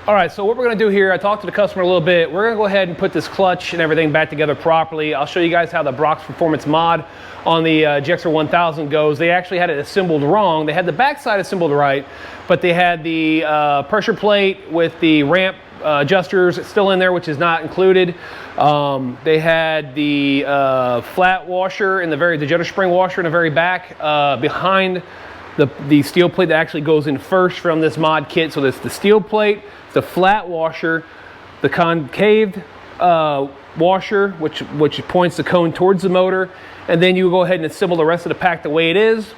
All right, so what we're gonna do here, I talked to the customer a little bit. We're gonna go ahead and put this clutch and everything back together properly. I'll show you guys how the Brock's Performance mod on the GXR 1000 goes. They actually had it assembled wrong. They had the backside assembled right, but they had the pressure plate with the ramp adjusters still in there, which is not included. They had the flat washer in the jetter spring washer in the very back behind the steel plate that actually goes in first from this mod kit. So there's the steel plate, the flat washer, the concave washer, which points the cone towards the motor, and then you go ahead and assemble the rest of the pack the way it is.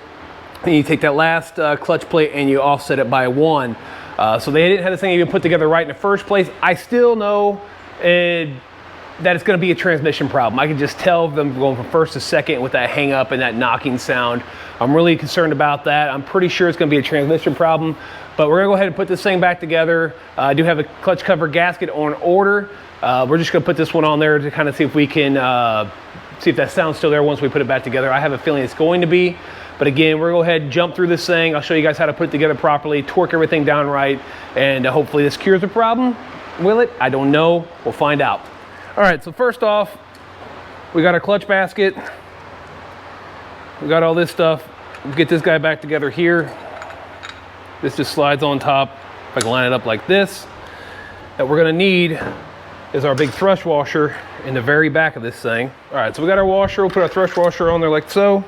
And you take that last clutch plate and you offset it by 1. So they didn't have this thing even put together right in the first place. I still know that it's going to be a transmission problem. I can just tell them going from first to second with that hang up and that knocking sound. I'm really concerned about that. I'm pretty sure it's going to be a transmission problem, but we're going to go ahead and put this thing back together. I do have a clutch cover gasket on order. We're just going to put this one on there to kind of see if we can see if that sound's still there once we put it back together. I have a feeling it's going to be, but again, we're going to go ahead and jump through this thing. I'll show you guys how to put it together properly, torque everything down right, and hopefully this cures the problem. Will it? I don't know. We'll find out. All right, so first off, we got our clutch basket. We got all this stuff. We'll get this guy back together here. This just slides on top. If I can line it up like this. That we're gonna need is our big thrush washer in the very back of this thing. All right, so we got our washer. We'll put our thrush washer on there like so.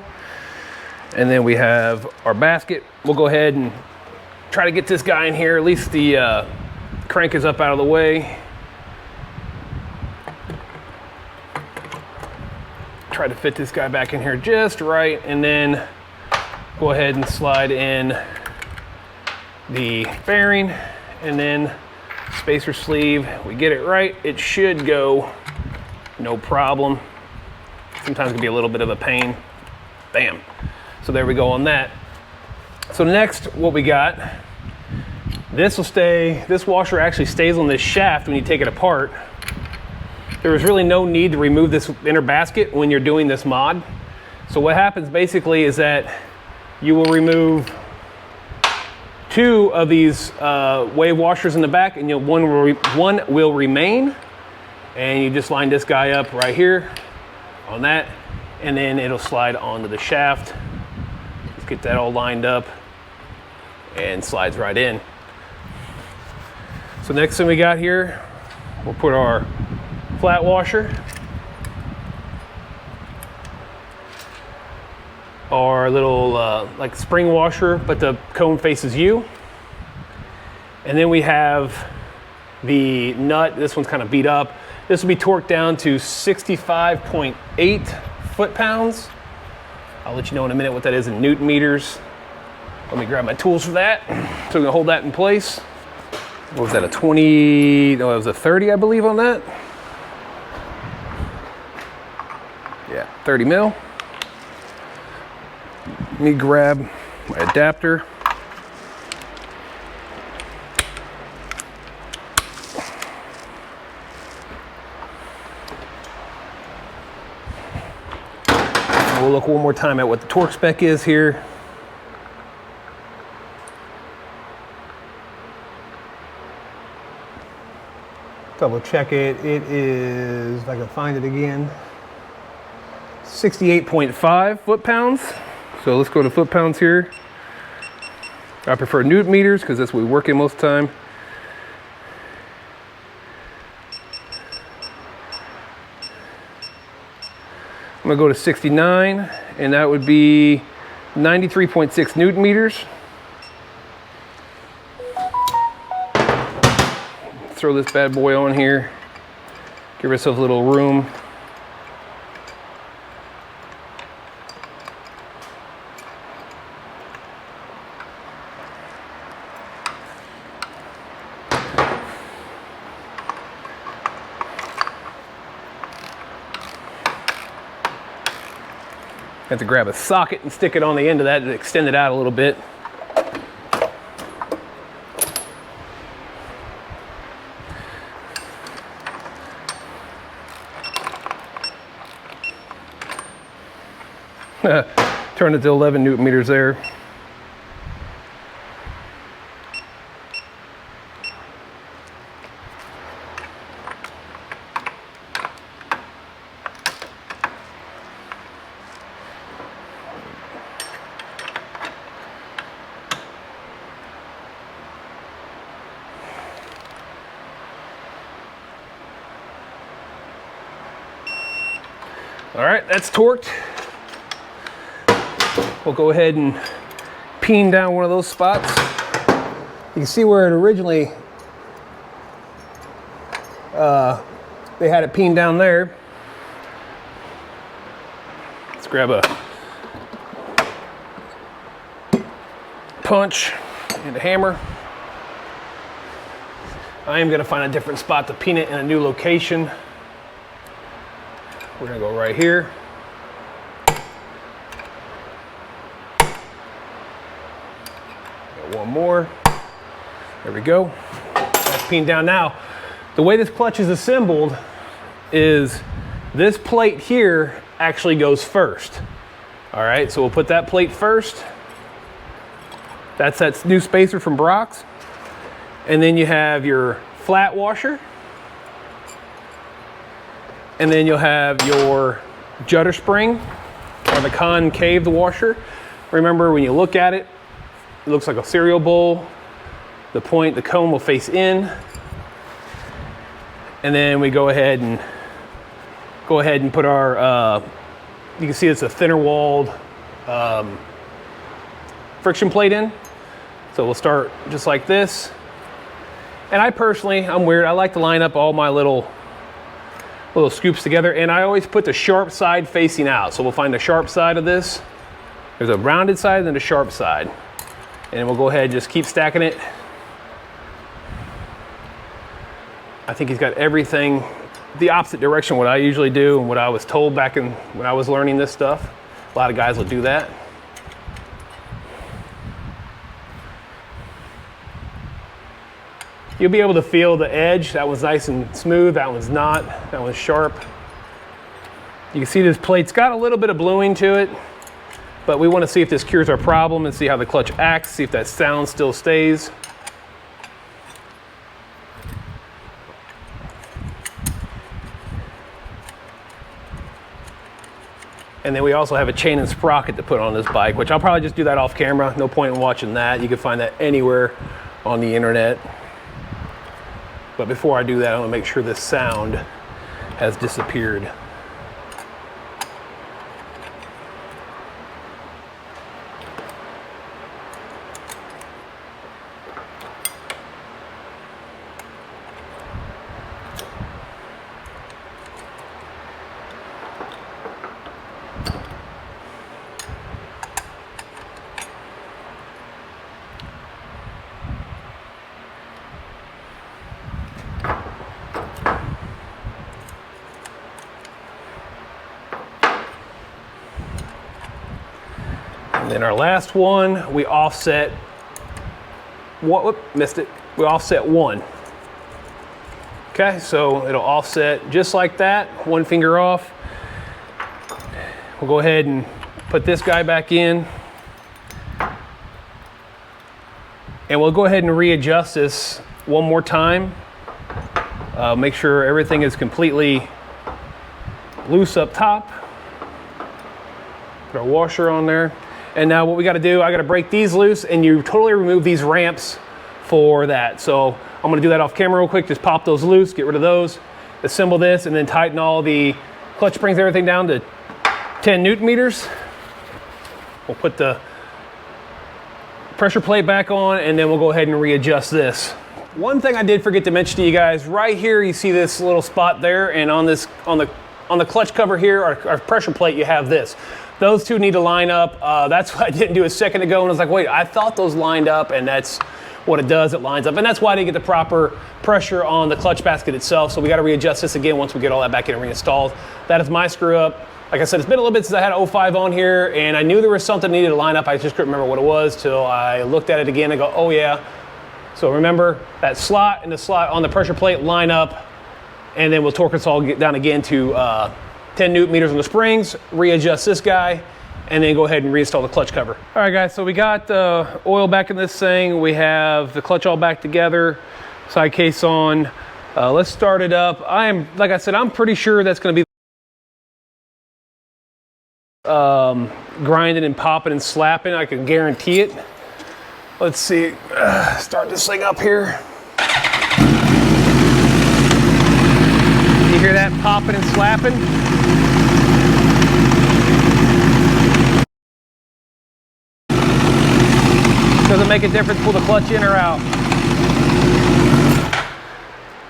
And then we have our basket. We'll go ahead and try to get this guy in here. At least the crank is up out of the way. Try to fit this guy back in here just right, and then go ahead and slide in the bearing, and then spacer sleeve. We get it right, it should go no problem. Sometimes it can be a little bit of a pain. Bam. So there we go on that. So next, what we got, this washer actually stays on this shaft when you take it apart. There was really no need to remove this inner basket when you're doing this mod. So what happens basically is that you will remove 2 of these wave washers in the back, and one will remain. And you just line this guy up right here on that, and then it'll slide onto the shaft. Let's get that all lined up and slides right in. So next thing we got here, we'll put our flat washer, our little like spring washer, but the cone faces you. And then we have the nut. This one's kind of beat up. This will be torqued down to 65.8 foot-pounds. I'll let you know in a minute what that is in Newton meters. Let me grab my tools for that. So we're gonna hold that in place. What was that, a 20? No, it was a 30, I believe, on that. Yeah, 30 mil. Let me grab my adapter. We'll look one more time at what the torque spec is here. Double check it. It is, if I can find it again, 68.5 foot-pounds. So let's go to foot-pounds here. I prefer Newton meters because that's what we work in most of the time. I'm gonna go to 69, and that would be 93.6 Newton meters. Throw this bad boy on here. Give ourselves a little room. Have to grab a socket and stick it on the end of that to extend it out a little bit. Turn it to 11 Newton meters there. All right, that's torqued. We'll go ahead and peen down one of those spots. You can see where it originally, they had it peened down there. Let's grab a punch and a hammer. I am gonna find a different spot to peen it in a new location. We're gonna go right here. Got one more. There we go. That's peened down. Now, the way this clutch is assembled is this plate here actually goes first. All right, so we'll put that plate first. That's that new spacer from Brock's. And then you have your flat washer. And then you'll have your judder spring or the concave washer. Remember, when you look at it, it looks like a cereal bowl. The cone will face in. And then we go ahead and put our, you can see it's a thinner walled friction plate in. So we'll start just like this. And I personally, I'm weird, I like to line up all my little scoops together, and I always put the sharp side facing out. So we'll find the sharp side of this. There's a rounded side and then a sharp side. And we'll go ahead and just keep stacking it. I think he's got everything the opposite direction what I usually do and what I was told back when I was learning this stuff. A lot of guys will do that. You'll be able to feel the edge. That one's nice and smooth, that one's not. That one's sharp. You can see this plate's got a little bit of bluing to it, but we want to see if this cures our problem and see how the clutch acts, see if that sound still stays. And then we also have a chain and sprocket to put on this bike, which I'll probably just do that off camera. No point in watching that. You can find that anywhere on the internet. But before I do that, I want to make sure this sound has disappeared. And then our last one, we offset, whoop, missed it. We offset one. Okay, so it'll offset just like that, one finger off. We'll go ahead and put this guy back in. And we'll go ahead and readjust this one more time. Make sure everything is completely loose up top. Put our washer on there. And now what we gotta do, I gotta break these loose and you totally remove these ramps for that. So I'm gonna do that off camera real quick, just pop those loose, get rid of those, assemble this, and then tighten all the clutch springs, everything down to 10 Newton meters. We'll put the pressure plate back on and then we'll go ahead and readjust this. One thing I did forget to mention to you guys, right here you see this little spot there, and on the clutch cover here, our pressure plate, you have this. Those two need to line up. That's what I didn't do a second ago, and I was like, wait, I thought those lined up, and that's what it does, it lines up. And that's why I didn't get the proper pressure on the clutch basket itself, so we gotta readjust this again once we get all that back in and reinstalled. That is my screw up. Like I said, it's been a little bit since I had an 05 on here, and I knew there was something needed to line up. I just couldn't remember what it was till I looked at it again and go, oh yeah. So remember, that slot and the slot on the pressure plate line up, and then we'll torque this all down again to 10 Newton meters on the springs, readjust this guy, and then go ahead and reinstall the clutch cover. All right guys, so we got the oil back in this thing. We have the clutch all back together, side case on. Let's start it up. Like I said, I'm pretty sure that's gonna be grinding and popping and slapping. I can guarantee it. Let's see, start this thing up here. You hear that popping and slapping? Doesn't make a difference, pull the clutch in or out.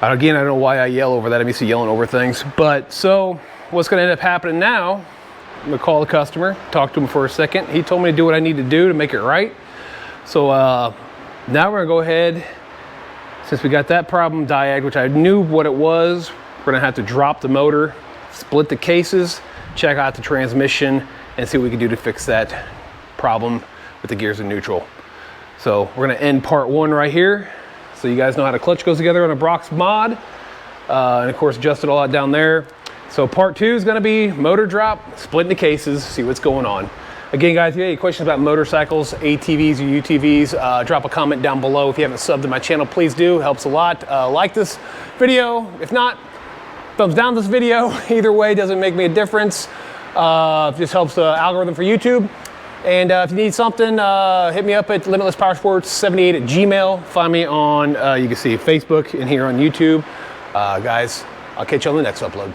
Again, I don't know why I yell over that. I'm used to yelling over things. But so what's gonna end up happening now, I'm gonna call the customer, talk to him for a second. He told me to do what I need to do to make it right. So now we're gonna go ahead, since we got that problem diagged, which I knew what it was, we're gonna have to drop the motor, split the cases, check out the transmission, and see what we can do to fix that problem with the gears in neutral. So we're gonna end part 1 right here. So you guys know how the clutch goes together on a Brox mod. And of course, adjust it all out down there. So part 2 is gonna be motor drop, splitting the cases, see what's going on. Again, guys, if you have any questions about motorcycles, ATVs or UTVs, drop a comment down below. If you haven't subbed to my channel, please do, helps a lot. Like this video, if not, thumbs down this video. Either way, doesn't make me a difference. Just helps the algorithm for YouTube. And if you need something, hit me up at limitlessports78@gmail. Find me on, you can see Facebook and here on YouTube. Guys, I'll catch you on the next upload.